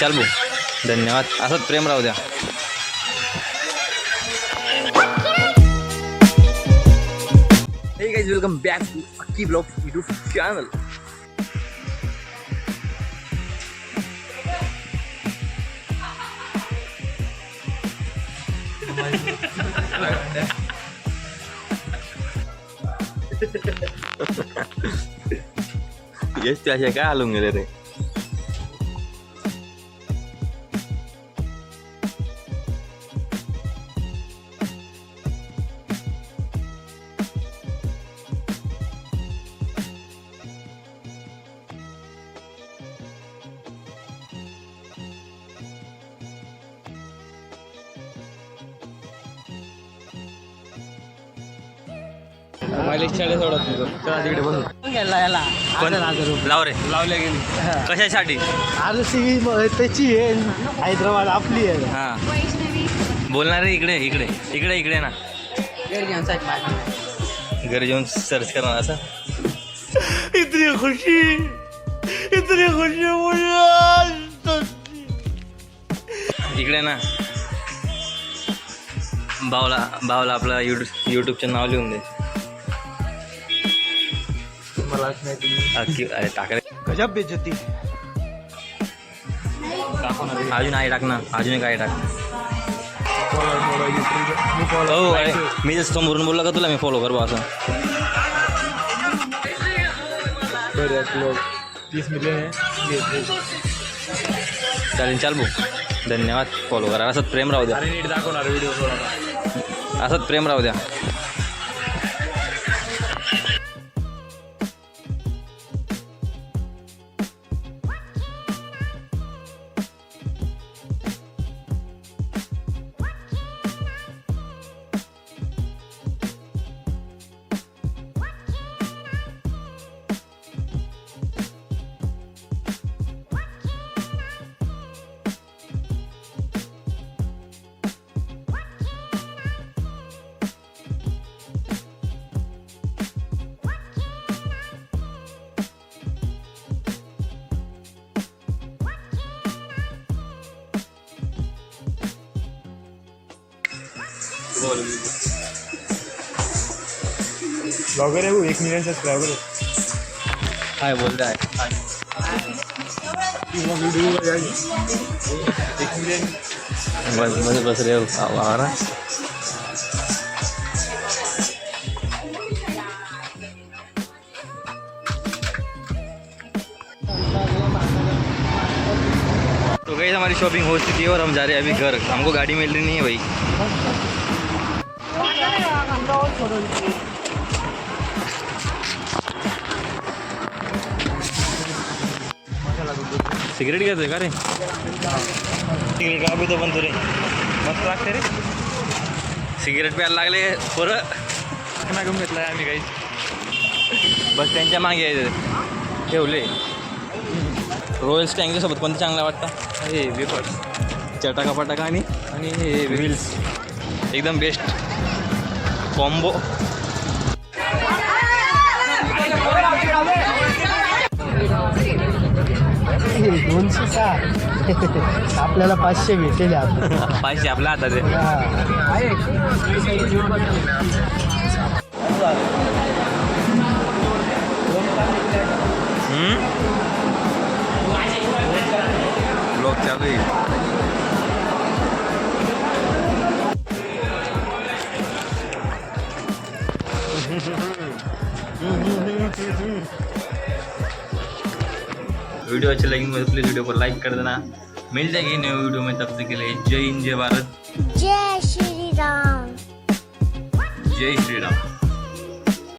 चाल भाऊ, धन्यवाद. असंच प्रेम राहू द्या. Hey guys, welcome back to Akki blog YouTube channel. Yes ते असे काय हलून गेले रे. तिकडे बघू लाव रे, लावले गेली कशासाठी? त्याची आहे हैदराबाद आपली आहे. हा बोलणार रे. इकडे इकडे इकडे इकडे ना, घरी जाऊन सर्च करणार असं. इतनी खुशी इकडे ना. भावला आपला यूट्यूबचं नाव लिहून दे. अरे टाकले गजब बेइज्जती. अजून आहे टाक ना, अजून काय टाक. हो अरे मी जर समोरून बोलला का तुला मी फॉलो कर बा असं. 30 मिलियन चालेल. चाल भाऊ, धन्यवाद. फॉलो करा. असंच प्रेम राहू द्या. नीट दाखवणार व्हिडिओ. असंच प्रेम राहू द्या. ब्लॉगर है वो, 1 मिलियन सब्सक्राइबर है. काय बोलता है? 1 मिलियन. बस रे आवारा. तो गाइस हमारी शॉपिंग हो चुकी है और हम जा रहे हैं अभी घर. हमको गाड़ी मिल रही नहीं है भाई. सिगरेट घ्यायचं का रे? सिगरेट का तो बनतो रे, मस्त लागते रे. सिगरेट प्यायला लागले पोरं. घेऊन घेतलाय आम्ही काही. बस त्यांच्या मागे यायचं ठेवले. रॉयल स्टँगच्या सोबत कोणतं चांगलं वाटतं? हे वेफर्स, चटाका पटाका आणि हे व्हील्स एकदम बेस्ट कॉम्बो. आपल्याला 500 भेटेल. 500 आपल्या हातात आहे. ब्लॉग चालू आहे. वीडियो अच्छे लगेंगे तो प्लीज़ वीडियो को लाइक कर देना. मिल जाएगी नए वीडियो में, तब तक के लिए जय हिंद, जय भारत, जय श्री राम. जय श्री राम.